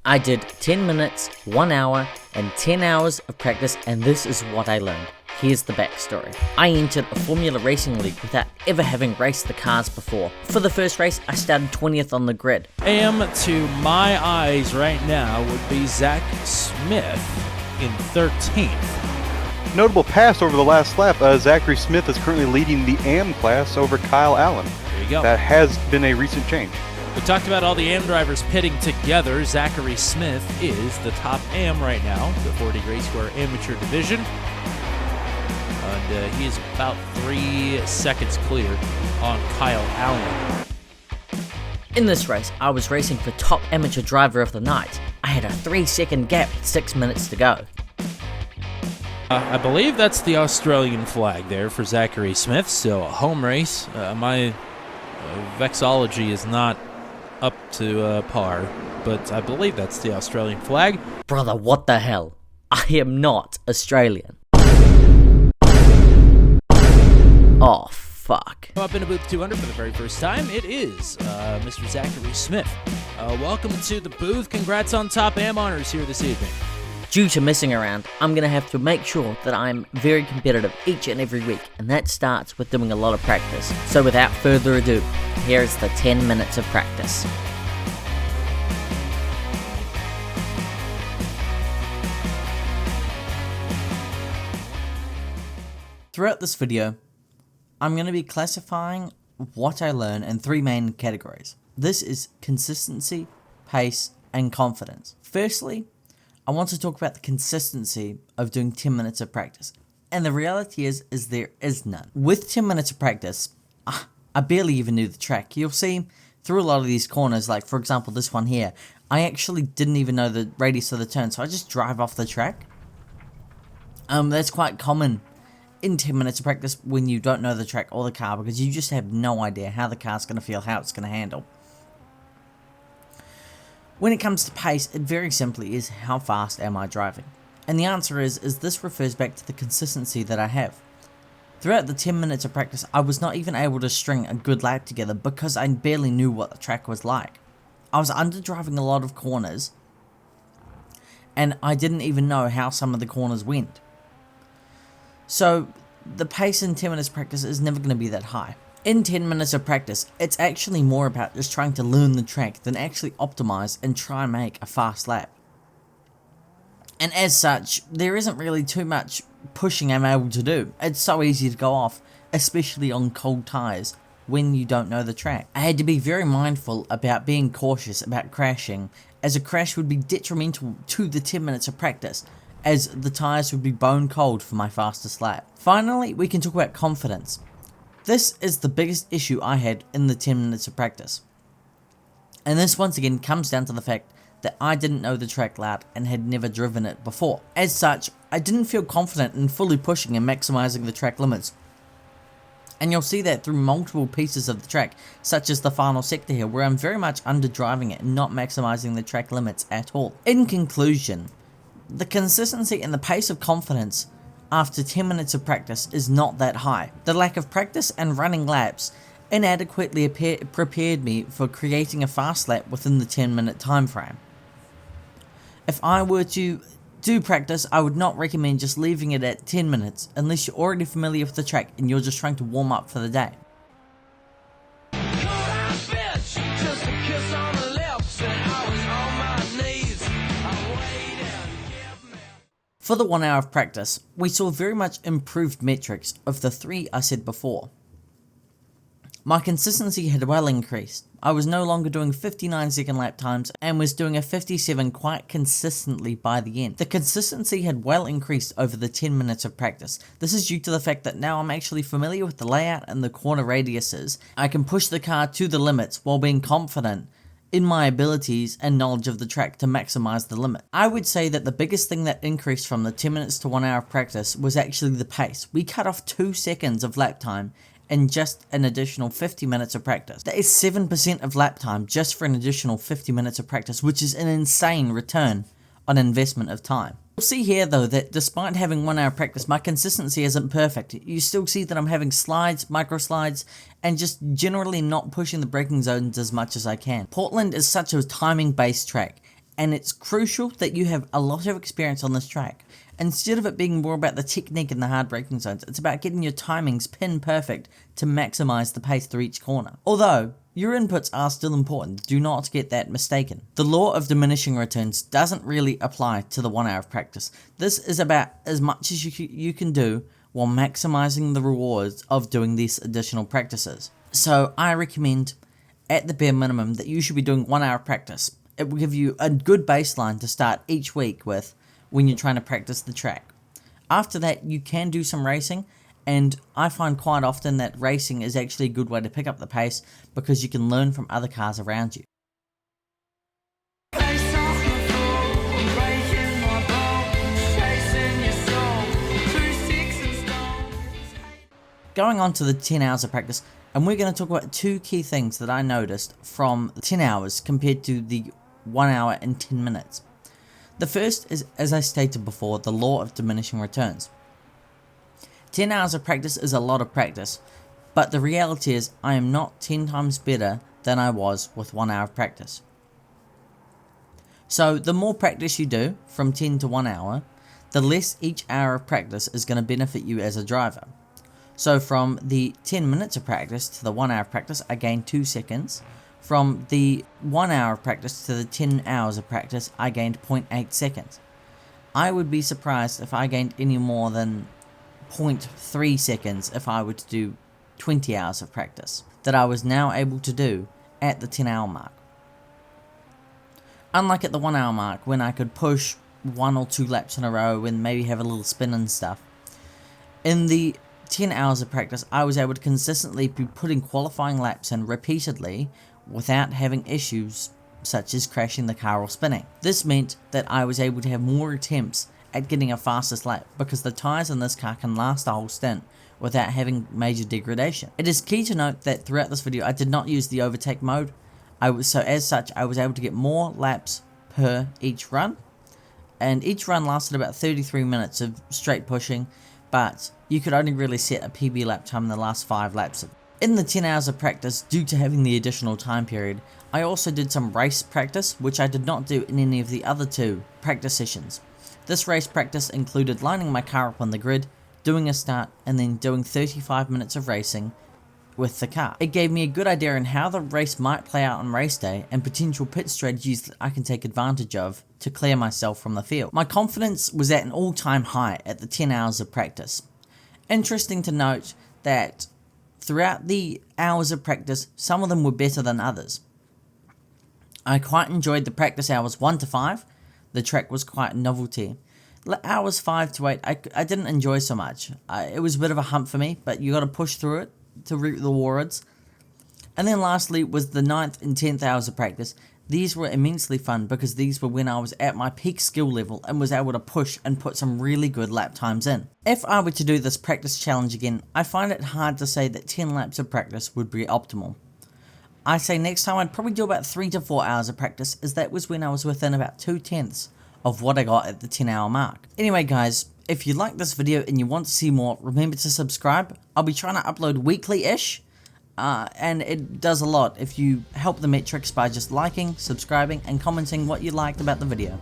I did 10 minutes, 1 hour, and 10 hours of practice, and this is what I learned. Here's the backstory. I entered a Formula Racing League without ever having raced the cars before. For the first race, I started 20th on the grid. To my eyes right now would be Zach Smith in 13th. Notable pass over the last lap. Zachary Smith is currently leading the AM class over Kyle Allen. There you go. That has been a recent change. We talked about all the AM drivers pitting together. Zachary Smith is the top AM right now, the 40 Gray Square Amateur Division. And he is about 3 seconds clear on Kyle Allen. In this race, I was racing for top amateur driver of the night. I had a 3-second gap with 6 minutes to go. I believe that's the Australian flag there for Zachary Smith, so a home race. My vexology is not up to par, but I believe that's the Australian flag. Brother, what the hell? I am not Australian. Oh, fuck. Up in a booth 200 for the very first time, it is Mr. Zachary Smith. Welcome to the booth. Congrats on top AM honors here this evening. Due to messing around, I'm going to have to make sure that I'm very competitive each and every week, and that starts with doing a lot of practice. So without further ado, here is the 10 minutes of practice. Throughout this video, I'm going to be classifying what I learn in 3 main categories. This is consistency, pace, and confidence. Firstly, I want to talk about the consistency of doing 10 minutes of practice. And the reality is there is none. With 10 minutes of practice, I barely even knew the track. You'll see through a lot of these corners, like for example this one here, I actually didn't even know the radius of the turn, so I just drive off the track. That's quite common in 10 minutes of practice when you don't know the track or the car, because you just have no idea how the car's going to feel, how it's going to handle. When it comes to pace, it very simply is how fast am I driving? And the answer is this refers back to the consistency that I have. Throughout the 10 minutes of practice, I was not even able to string a good lap together because I barely knew what the track was like. I was underdriving a lot of corners, and I didn't even know how some of the corners went. So, the pace in 10 minutes practice is never going to be that high. In 10 minutes of practice, it's actually more about just trying to learn the track than actually optimize and try and make a fast lap. And as such, there isn't really too much pushing I'm able to do. It's so easy to go off, especially on cold tyres, when you don't know the track. I had to be very mindful about being cautious about crashing, as a crash would be detrimental to the 10 minutes of practice, as the tyres would be bone cold for my fastest lap. Finally, we can talk about confidence. This is the biggest issue I had in the 10 minutes of practice. And this once again comes down to the fact that I didn't know the track layout and had never driven it before. As such, I didn't feel confident in fully pushing and maximizing the track limits. And you'll see that through multiple pieces of the track, such as the final sector here, where I'm very much underdriving it and not maximizing the track limits at all. In conclusion, the consistency and the pace of confidence after 10 minutes of practice is not that high. The lack of practice and running laps inadequately prepared me for creating a fast lap within the 10-minute time frame. If I were to do practice, I would not recommend just leaving it at 10 minutes unless you're already familiar with the track and you're just trying to warm up for the day. For the 1 hour of practice, we saw very much improved metrics of the 3 I said before. My consistency had well increased. I was no longer doing 59-second lap times and was doing a 57 quite consistently by the end. The consistency had well increased over the 10 minutes of practice. This is due to the fact that now I'm actually familiar with the layout and the corner radiuses. I can push the car to the limits while being confident in my abilities and knowledge of the track to maximize the limit. I would say that the biggest thing that increased from the 10 minutes to 1 hour of practice was actually the pace. We cut off 2 seconds of lap time in just an additional 50 minutes of practice. That is 7% of lap time just for an additional 50 minutes of practice, which is an insane return on investment of time. You'll see here though that despite having 1 hour practice, my consistency isn't perfect. You still see that I'm having slides, micro slides, and just generally not pushing the braking zones as much as I can. Portland is such a timing based track, and it's crucial that you have a lot of experience on this track. Instead of it being more about the technique in the hard braking zones, it's about getting your timings pin perfect to maximize the pace through each corner. Although, your inputs are still important, do not get that mistaken. The law of diminishing returns doesn't really apply to the 1 hour of practice. This is about as much as you can do while maximizing the rewards of doing these additional practices. So I recommend, at the bare minimum, that you should be doing 1 hour of practice. It will give you a good baseline to start each week with when you're trying to practice the track. After that, you can do some racing, and I find quite often that racing is actually a good way to pick up the pace because you can learn from other cars around you. Going on to the 10 hours of practice, and we're going to talk about two key things that I noticed from 10 hours compared to the 1 hour and 10 minutes. The first is, as I stated before, the law of diminishing returns. 10 hours of practice is a lot of practice, but the reality is I am not 10 times better than I was with 1 hour of practice. So the more practice you do, from 10 to 1 hour, the less each hour of practice is going to benefit you as a driver. So from the 10 minutes of practice to the 1 hour of practice, I gained 2 seconds. From the 1 hour of practice to the 10 hours of practice, I gained 0.8 seconds. I would be surprised if I gained any more than 0.3 seconds if I were to do 20 hours of practice that I was now able to do at the 10 hour mark. Unlike at the 1 hour mark, when I could push 1 or 2 laps in a row and maybe have a little spin and stuff, in the 10 hours of practice I was able to consistently be putting qualifying laps in repeatedly without having issues such as crashing the car or spinning. This meant that I was able to have more attempts at getting a fastest lap because the tyres in this car can last a whole stint without having major degradation. It is key to note that throughout this video I did not use the overtake mode, so as such I was able to get more laps per each run, and each run lasted about 33 minutes of straight pushing, but you could only really set a PB lap time in the last 5 laps of it. In the 10 hours of practice, due to having the additional time period, I also did some race practice, which I did not do in any of the other 2 practice sessions. This race practice included lining my car up on the grid, doing a start, and then doing 35 minutes of racing with the car. It gave me a good idea on how the race might play out on race day and potential pit strategies that I can take advantage of to clear myself from the field. My confidence was at an all-time high at the 10 hours of practice. Interesting to note that throughout the hours of practice, some of them were better than others. I quite enjoyed the practice hours 1 to 5. The track was quite a novelty. Hours 5 to 8, I didn't enjoy so much. It was a bit of a hump for me, but you got to push through it to reap the rewards. And then lastly was the 9th and 10th hours of practice. These were immensely fun because these were when I was at my peak skill level and was able to push and put some really good lap times in. If I were to do this practice challenge again, I find it hard to say that 10 laps of practice would be optimal. I say next time I'd probably do about 3 to 4 hours of practice, as that was when I was within about 2/10 of what I got at the 10 hour mark. Anyway guys, if you like this video and you want to see more, remember to subscribe. I'll be trying to upload weekly-ish. And it does a lot if you help the metrics by just liking, subscribing, and commenting what you liked about the video.